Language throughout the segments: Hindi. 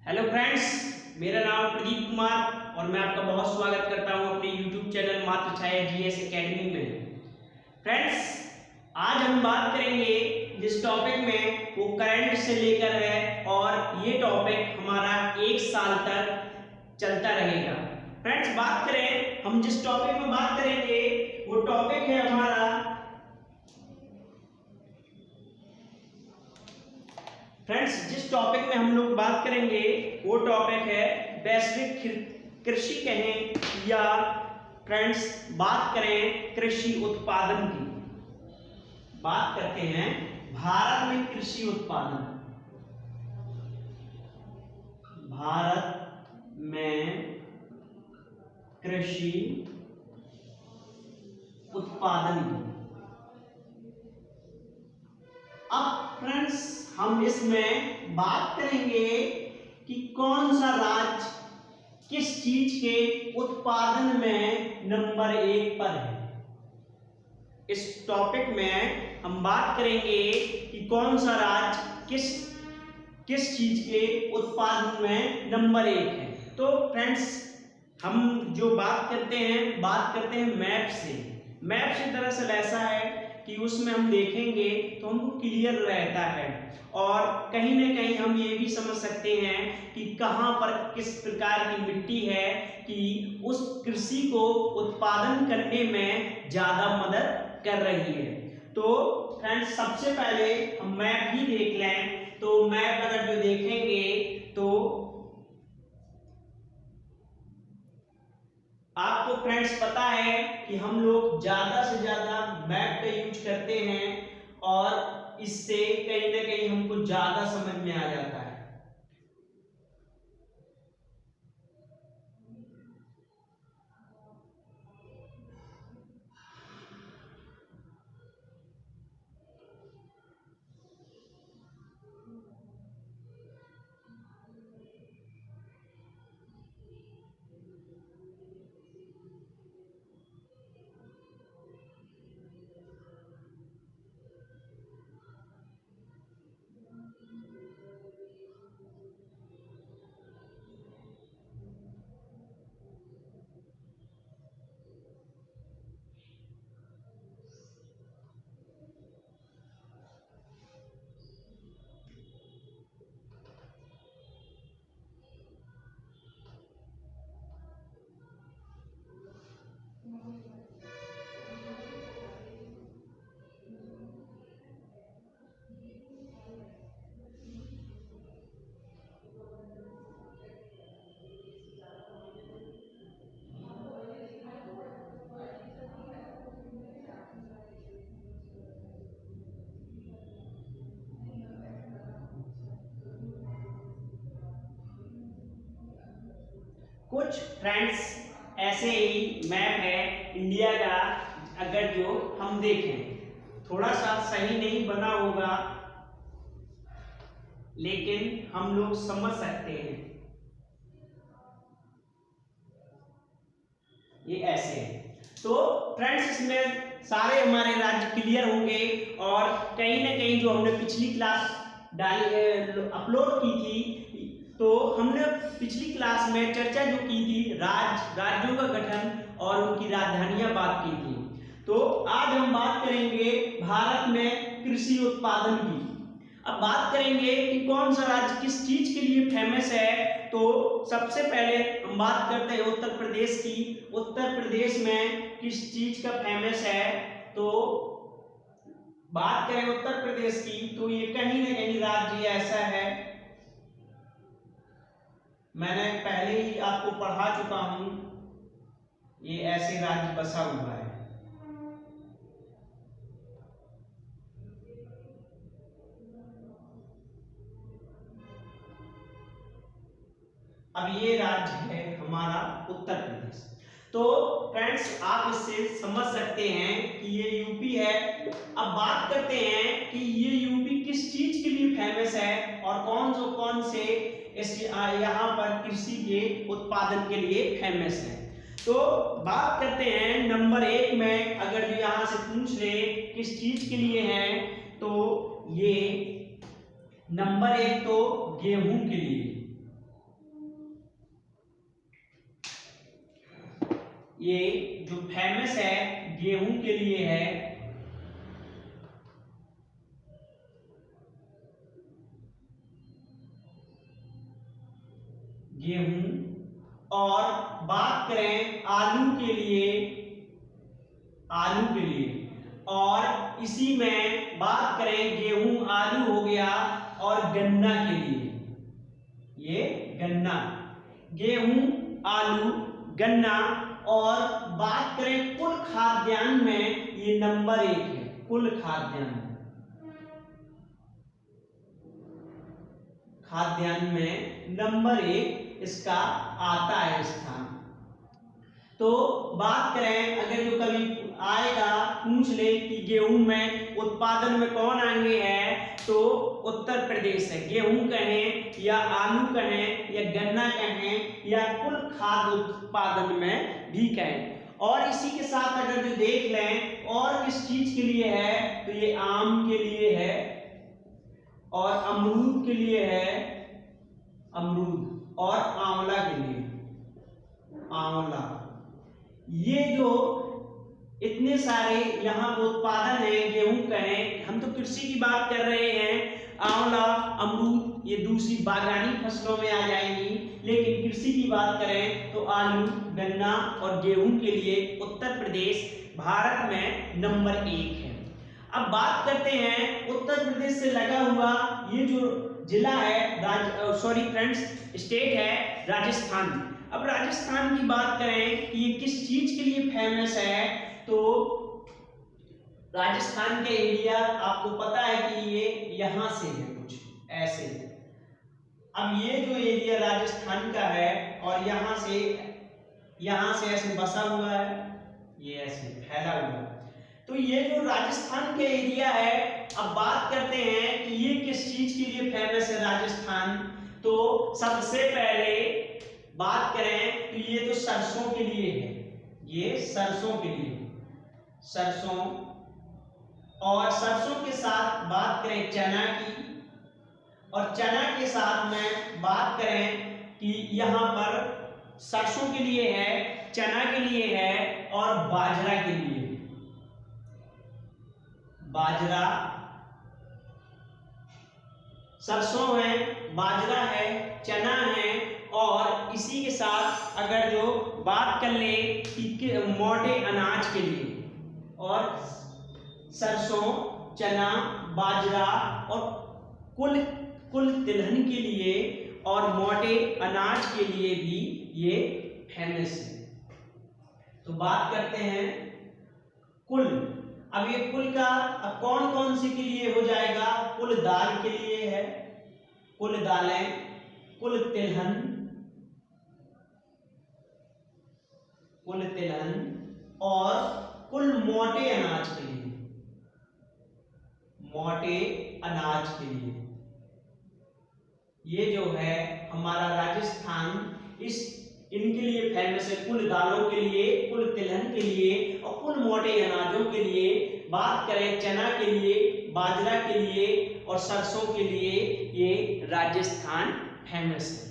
हेलो फ्रेंड्स, मेरा नाम प्रदीप कुमार और मैं आपका बहुत स्वागत करता हूं अपने यूट्यूब चैनल मात्र छाया जीएस एकेडमी में। फ्रेंड्स, आज हम बात करेंगे जिस टॉपिक में वो करंट से लेकर है और ये टॉपिक हमारा 1 साल तक चलता रहेगा। फ्रेंड्स, बात करें हम जिस टॉपिक में बात करेंगे वो टॉपिक है हमारा जिस टॉपिक में हम लोग बात करेंगे वो टॉपिक है वैश्विक कृषि कहें या फ्रेंड्स बात करें कृषि उत्पादन की। बात करते हैं भारत में कृषि उत्पादन। भारत में कृषि उत्पादन की। अब फ्रेंड्स हम इसमें बात करेंगे कि कौन सा राज्य किस चीज के उत्पादन में नंबर 1 पर है। इस टॉपिक में हम बात करेंगे कि कौन सा राज्य किस चीज के उत्पादन में नंबर 1 है। तो फ्रेंड्स हम जो बात करते हैं मैप से। मैप से दरअसल ऐसा है कि उसमें हम देखेंगे तो हमको क्लियर रहता है और कहीं ना कहीं हम ये भी समझ सकते हैं कि कहाँ पर किस प्रकार की मिट्टी है कि उस कृषि को उत्पादन करने में ज़्यादा मदद कर रही है। तो फ्रेंड्स सबसे पहले हम मैप ही देख लें। तो मैप अगर जो देखेंगे तो आपको फ्रेंड्स पता है कि हम लोग ज्यादा से ज्यादा मैप का यूज करते हैं और इससे कहीं ना कहीं हमको ज्यादा समझ में आ जाता है। कुछ फ्रेंड्स ऐसे ही मैप है इंडिया का, अगर जो हम देखें थोड़ा सा सही नहीं बना होगा लेकिन हम लोग समझ सकते हैं। ये ऐसे है। तो फ्रेंड्स इसमें सारे हमारे राज्य क्लियर होंगे और कहीं ना कहीं जो हमने पिछली क्लास अपलोड की थी तो हमने पिछली क्लास में चर्चा जो की थी राज्यों का गठन और उनकी राजधानियां बात की थी। तो आज हम बात करेंगे भारत में कृषि उत्पादन की। अब बात करेंगे कि कौन सा राज्य किस चीज के लिए फेमस है। तो सबसे पहले हम बात करते हैं उत्तर प्रदेश की। उत्तर प्रदेश में किस चीज का फेमस है। तो बात करें उत्तर प्रदेश की तो ये कहीं ना कहीं राज्य ऐसा है, मैंने पहले ही आपको पढ़ा चुका हूं, ये ऐसे राज्य बसा हुआ है। अब ये राज्य है हमारा उत्तर प्रदेश। तो फ्रेंड्स आप इससे समझ सकते हैं कि ये यूपी है। अब बात करते हैं कि ये यूपी किस चीज के लिए फेमस है और कौन से यहाँ पर कृषि के उत्पादन के लिए फेमस है। तो बात करते हैं नंबर 1 में, अगर जो यहाँ से पूछ ले किस चीज के लिए है तो ये नंबर 1 तो गेहूं के लिए। ये जो फेमस है गेहूं के लिए है। गेहूं। और बात करें आलू के लिए, आलू के लिए, और इसी में बात करें गेहूं आलू हो गया, और गन्ना के लिए, ये गन्ना, गेहूं आलू गन्ना। और बात करें कुल खाद्यान्न में, ये नंबर 1 है, कुल खाद्यान्न, खाद्यान्न में नंबर 1 इसका आता है स्थान। तो बात करें, अगर जो कभी आएगा पूछ ले कि गेहूं में उत्पादन में कौन आगे है, तो उत्तर प्रदेश है। गेहूं कहें या आलू कहें या गन्ना कहें या कुल खाद्य उत्पादन में भी कहें। और इसी के साथ अगर जो देख लें और किस चीज के लिए है, तो ये आम के लिए है और अमरूद के लिए है, अमरूद, और आंवला के लिए, आंवला। ये जो इतने सारे यहाँ पर उत्पादन है, गेहूं कहें, हम तो कृषि की बात कर रहे हैं, आंवला, अमरूद ये दूसरी बागवानी फसलों में आ जाएंगी, लेकिन कृषि की बात करें तो आलू, गन्ना और गेहूं के लिए उत्तर प्रदेश भारत में नंबर 1 है। अब बात करते हैं उत्तर प्रदेश से लगा हुआ ये जो जिला है, सॉरी फ्रेंड्स, स्टेट है राजस्थान। अब राजस्थान की बात करें कि ये किस चीज के लिए फेमस है, तो राजस्थान के एरिया आपको पता है कि ये यहां से है, कुछ ऐसे। अब ये जो एरिया राजस्थान का है और यहां से ऐसे बसा हुआ है, ये ऐसे फैला हुआ है, तो ये जो राजस्थान के एरिया है। अब बात करते हैं कि ये किस चीज के लिए फेमस है राजस्थान, तो सबसे पहले बात करें तो ये तो सरसों के लिए है, ये सरसों के लिए, सरसों। और सरसों के साथ बात करें चना की, और चना के साथ में बात करें कि यहां पर सरसों के लिए है, चना के लिए है और बाजरा के लिए, बाजरा, सरसों है, बाजरा है, चना है। और इसी के साथ अगर जो बात कर ले कि मोटे अनाज के लिए, और सरसों, चना, बाजरा और कुल तिलहन के लिए और मोटे अनाज के लिए भी ये फेमस है। तो बात करते हैं कुल। अब ये कुल का अब कौन कौन से के लिए हो जाएगा, कुल दाल के लिए है, कुल दालें, कुल तिलहन, कुल तिलहन, और कुल मोटे अनाज के लिए, मोटे अनाज के लिए। ये जो है हमारा राजस्थान इनके लिए फेमस है, कुल दालों के लिए, कुल तिलहन के लिए और कुल मोटे अनाजों के लिए। बात करें चना के लिए, बाजरा के लिए और सरसों के लिए, ये राजस्थान फेमस है।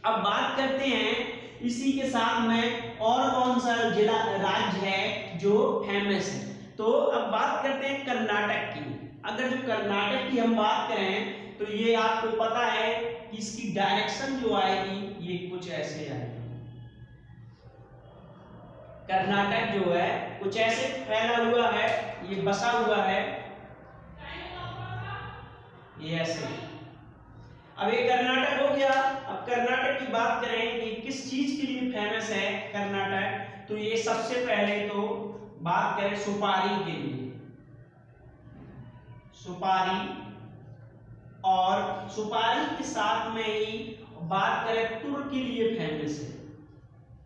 अब बात करते हैं इसी के साथ में और कौन सा जिला राज्य है जो फेमस है, तो अब बात करते हैं कर्नाटक की। अगर जो कर्नाटक की हम बात करें तो ये आपको पता है कि इसकी डायरेक्शन जो आएगी ये कुछ ऐसे आएगी। कर्नाटक जो है कुछ ऐसे फैला हुआ है, ये बसा हुआ है, ये ऐसे। अब ये कर्नाटक हो गया। अब कर्नाटक की बात करें कि किस चीज के लिए फेमस है कर्नाटक, तो ये सबसे पहले तो बात करें सुपारी के लिए, सुपारी। और सुपारी के साथ में ही बात करें तुर के लिए फेमस है,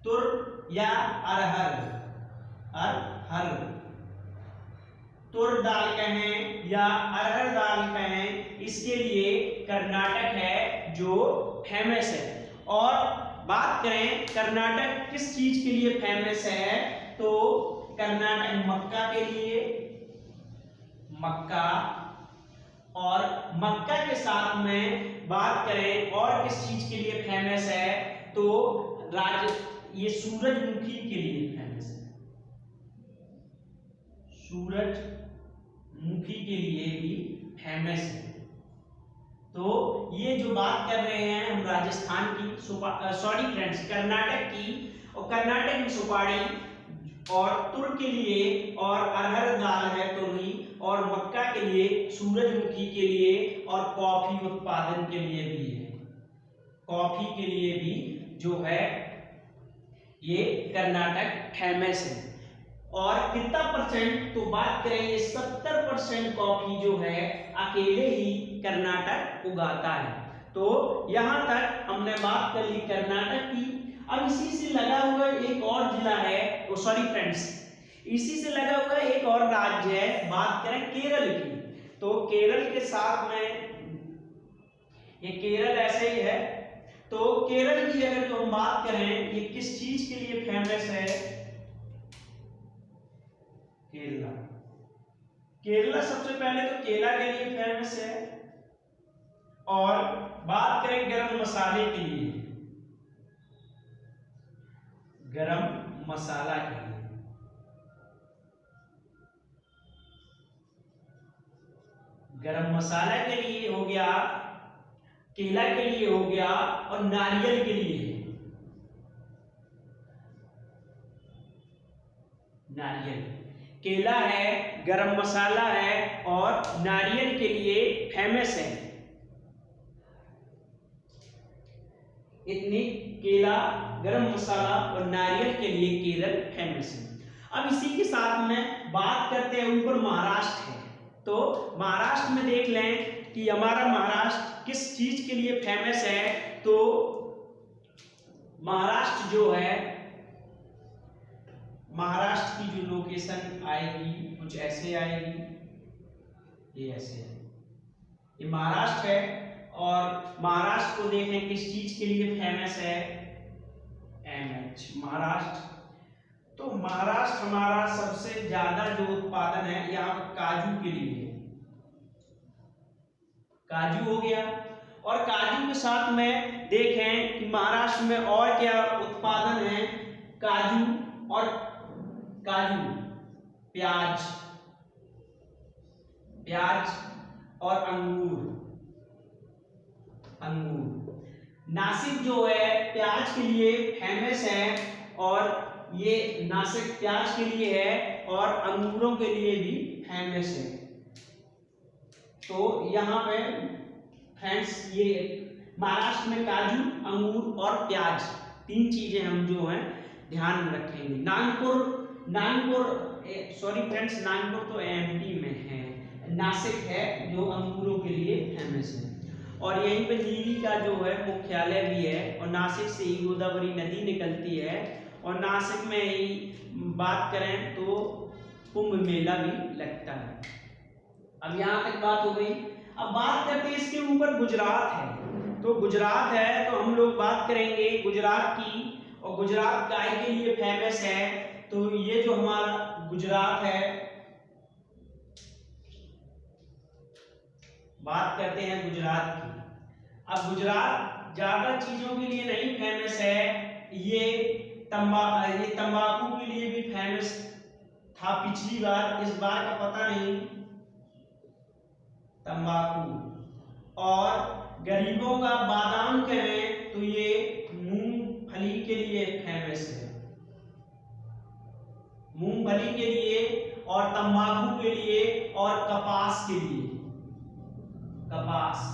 तुर या अरहर, अरहर, तुर दाल कहें या अरहर दाल कहें, इसके लिए कर्नाटक है जो फेमस है। और बात करें कर्नाटक किस चीज के लिए फेमस है, तो कर्नाटक मक्का के लिए, मक्का। और मक्का के साथ में बात करें और किस चीज के लिए फेमस है, तो ये सूरजमुखी के लिए फेमस है, सूरजमुखी के लिए भी फेमस है। तो ये जो बात कर रहे हैं हम राजस्थान की, सॉरी फ्रेंड्स, कर्नाटक की, और कर्नाटक में सुपारी और तुर के लिए, और अरहर दाल है तुरही, और मक्का के लिए, सूरजमुखी के लिए, और कॉफी उत्पादन के लिए भी है, कॉफी के लिए भी जो है ये कर्नाटक फेमस है। और कितना परसेंट, तो बात करें ये 70% कॉफी जो है अकेले ही कर्नाटक उगाता है। तो यहां तक हमने बात कर ली कर्नाटक की। अब इसी से लगा हुआ एक और जिला है, सॉरी फ्रेंड्स, इसी से लगा हुआ एक और राज्य है, बात करें केरल की। तो केरल के साथ में, ये केरल ऐसे ही है। तो केरल की अगर तो हम बात करें, ये किस चीज के लिए फेमस है? केरला, केरला सबसे पहले तो केला के लिए फेमस है। और बात करें गरम मसाले के लिए, गरम मसाला के लिए, गरम मसाला के लिए हो गया, केला के लिए हो गया, और नारियल के लिए, नारियल, केला है, गरम मसाला है, और नारियल के लिए फेमस है। इतनी केला, गरम मसाला और नारियल के लिए केरल फेमस है। अब इसी के साथ में बात करते हैं, ऊपर महाराष्ट्र है। तो महाराष्ट्र में देख लें कि हमारा महाराष्ट्र किस चीज के लिए फेमस है। तो महाराष्ट्र जो है, महाराष्ट्र की जो लोकेशन आएगी कुछ ऐसे आएगी, ये ऐसे है, ये महाराष्ट्र है। और महाराष्ट्र को देखें किस चीज के लिए फेमस है, MH, महाराष्ट्र। तो महाराष्ट्र हमारा सबसे ज्यादा जो उत्पादन है यहाँ पर काजू के लिए, काजू हो गया। और काजू के साथ में देखें कि महाराष्ट्र में और क्या उत्पादन है, काजू और काजू, प्याज, प्याज और अंगूर, अंगूर। नासिक जो है प्याज के लिए फेमस है, और ये नासिक प्याज के लिए है, और अंगूरों के लिए भी फेमस है। तो यहाँ पे फ्रेंड्स ये महाराष्ट्र में काजू, अंगूर और प्याज, तीन चीजें हम जो है ध्यान में रखेंगे। नागपुर, सॉरी फ्रेंड्स, नागपुर तो MP में है, नासिक है जो अंगूरों के लिए फेमस है। और यहीं पे नीली का जो है मुख्यालय भी है, और नासिक से ही गोदावरी नदी निकलती है। और नासिक में ही बात करें तो कुंभ मेला भी लगता है। अब यहाँ तक बात हो गई। अब बात करते हैं इसके ऊपर गुजरात है। तो गुजरात है तो हम लोग बात करेंगे गुजरात की, और गुजरात गाय के लिए फेमस है। तो ये जो हमारा गुजरात है, बात करते हैं गुजरात की। अब गुजरात ज्यादा चीजों के लिए नहीं फेमस है, ये तंबाकू के लिए भी फेमस था पिछली बार, इस बार का पता नहीं। तंबाकू और गरीबों का बादाम कहें तो ये मूंगफली के लिए फेमस है, मूंगफली के लिए, और तंबाकू के लिए, और कपास के लिए, कपास।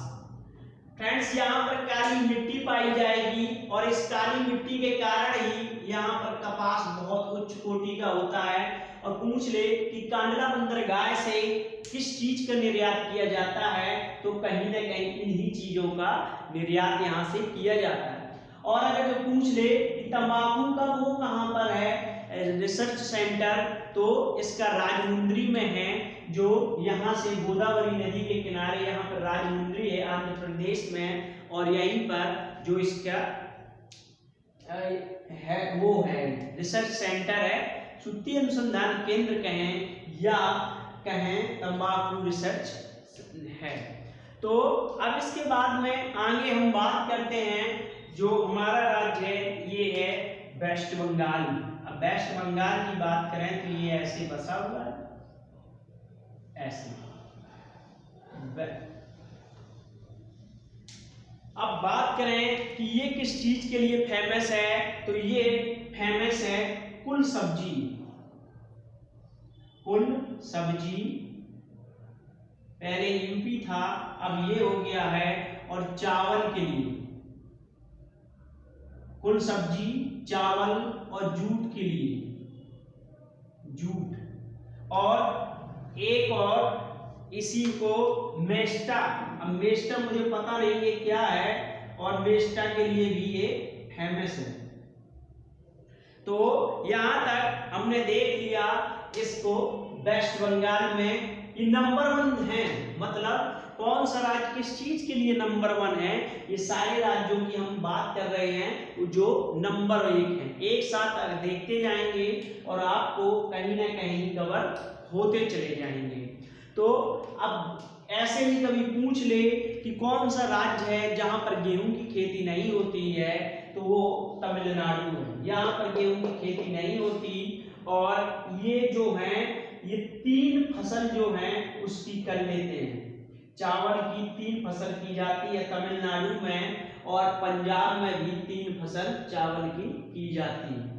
फ्रेंड्स यहाँ पर काली मिट्टी पाई जाएगी, और इस काली मिट्टी के कारण ही यहाँ पर कपास बहुत उच्च कोटि का होता है। और पूछ ले कि कांडला बंदर गाय से किस चीज का निर्यात किया जाता है, तो कहीं ना कहीं इन्हीं चीजों का निर्यात यहाँ से किया जाता है। और अगर जो पूछ ले कि तंबाकू का वो कहाँ पर है रिसर्च सेंटर, तो इसका राजमुंद्री में है, जो यहाँ से गोदावरी नदी के किनारे यहाँ पर राजमुंद्री है आंध्र प्रदेश में। और यहीं पर जो इसका है वो है रिसर्च सेंटर है, सूती अनुसंधान केंद्र कहें या कहें तंबाकू रिसर्च है। तो अब इसके बाद में आगे हम बात करते हैं जो हमारा राज्य है, ये है वेस्ट बंगाल। अब वेस्ट बंगाल की बात करें तो ये ऐसे बसा हुआ है, ऐसे। अब बात करें कि ये किस चीज के लिए फेमस है, तो ये फेमस है कुल सब्जी। कुल सब्जी पहले यूपी था, अब ये हो गया है। और चावल के लिए, कुल सब्जी, चावल और जूट के लिए, जूट। और एक और इसी को मेस्टा। अब मेस्टा मुझे पता नहीं ये क्या है, और मेस्टा के लिए भी ये फेमस है। तो यहां तक हमने देख लिया इसको। वेस्ट बंगाल में ये नंबर 1 है, मतलब कौन सा राज्य किस चीज के लिए नंबर 1 है, ये सारे राज्यों की हम बात कर रहे हैं जो नंबर 1 है। एक साथ देखते जाएंगे और आपको कहीं ना कहीं कवर होते चले जाएंगे। तो अब ऐसे ही कभी पूछ ले कि कौन सा राज्य है जहां पर गेहूं की खेती नहीं होती है, तो वो तमिलनाडु है। यहाँ पर गेहूं की खेती नहीं होती, और ये जो है ये 3 फसल जो है उसकी कर लेते हैं। चावल की 3 फसल की जाती है तमिलनाडु में, और पंजाब में भी 3 फसल चावल की जाती है।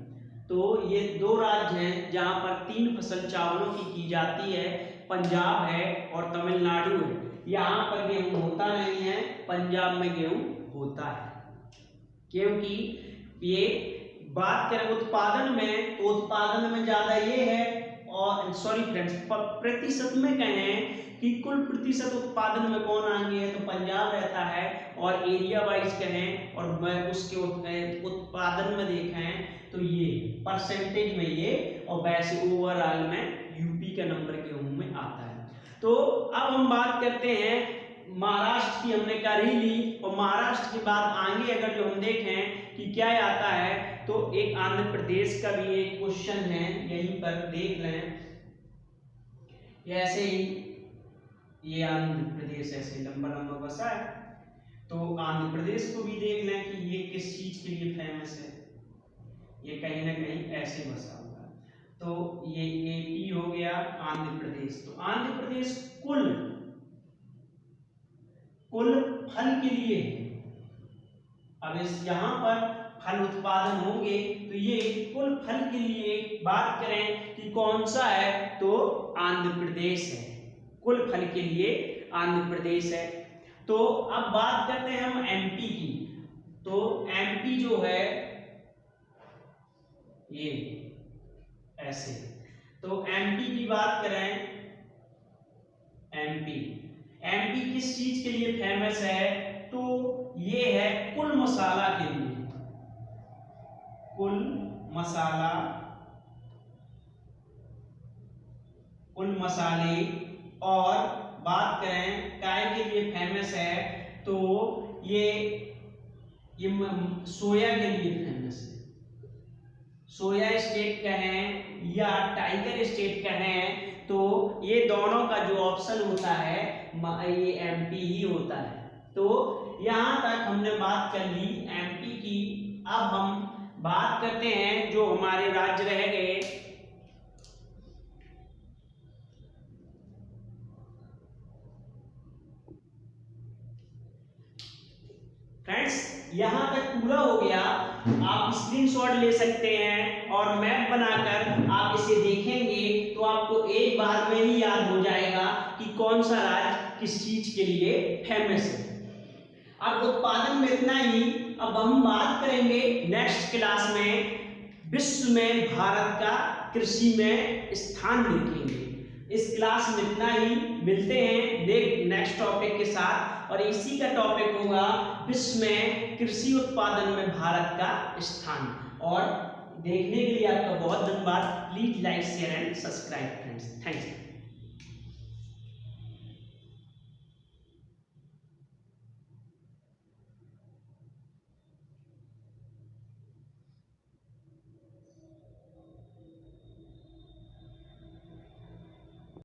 तो ये 2 राज्य हैं जहां पर 3 फसल चावलों की जाती है, पंजाब है और तमिलनाडु है। यहाँ पर गेहूं होता नहीं है, पंजाब में गेहूं होता है। क्योंकि ये बात करें उत्पादन में, तो उत्पादन में ज्यादा ये है, और सॉरी फ्रेंड्स, प्रतिशत में कहें कि कुल प्रतिशत उत्पादन में कौन आगे है, तो पंजाब रहता है। और एरिया वाइज कहें और उसके उत्पादन में देखें तो ये परसेंटेज में ये, और वैसे ओवरऑल में यूपी का नंबर गेहूं में आता है। तो अब हम बात करते हैं महाराष्ट्र की, हमने कर ही ली। और महाराष्ट्र के बाद आगे अगर जो हम देखें कि क्या आता है, तो एक आंध्र प्रदेश का भी एक क्वेश्चन है, यहीं पर देख लें। ऐसे ही ये आंध्र प्रदेश ऐसे लंबा लंबा बसा है, तो आंध्र प्रदेश को भी देख लें कि ये किस चीज के लिए फेमस है। ये कहीं ना कहीं ऐसे बसा हुआ है, तो ये एपी हो गया, आंध्र प्रदेश। तो आंध्र प्रदेश कुल फल के लिए, अब इस यहाँ पर फल उत्पादन होंगे, तो ये कुल फल के लिए बात करें कि कौन सा है, तो आंध्र प्रदेश है। कुल फल के लिए आंध्र प्रदेश है। तो अब बात करते हैं हम एमपी की। तो एमपी जो है ये ऐसे, तो एमपी की बात करें, एमपी किस चीज के लिए फेमस है, तो ये है कुल मसाला के लिए, कुल मसाले। और बात करें काय के लिए फेमस है, तो ये सोया के लिए फेमस है। सोया स्टेट कहें या टाइगर स्टेट कहें, तो ये दोनों का जो ऑप्शन होता है ये एमपी ही होता है। तो यहां तक हमने बात कर ली एमपी की। अब हम बात करते हैं जो हमारे राज्य रह गए, फ्रेंड्स यहां तक पूरा हो गया। आप स्क्रीनशॉट ले सकते हैं और मैप बनाकर आप इसे देखेंगे तो आपको एक बार में ही याद हो जाएगा कि कौन सा राज्य किस चीज के लिए फेमस है। अब उत्पादन में इतना ही। अब हम बात करेंगे नेक्स्ट क्लास में विश्व में भारत का कृषि में स्थान देखेंगे। इस क्लास में इतना ही, मिलते हैं नेक्स्ट टॉपिक के साथ, और इसी का टॉपिक होगा विश्व में कृषि उत्पादन में भारत का स्थान। और देखने के लिए आपका बहुत धन्यवाद। Please like share and subscribe friends, thanks.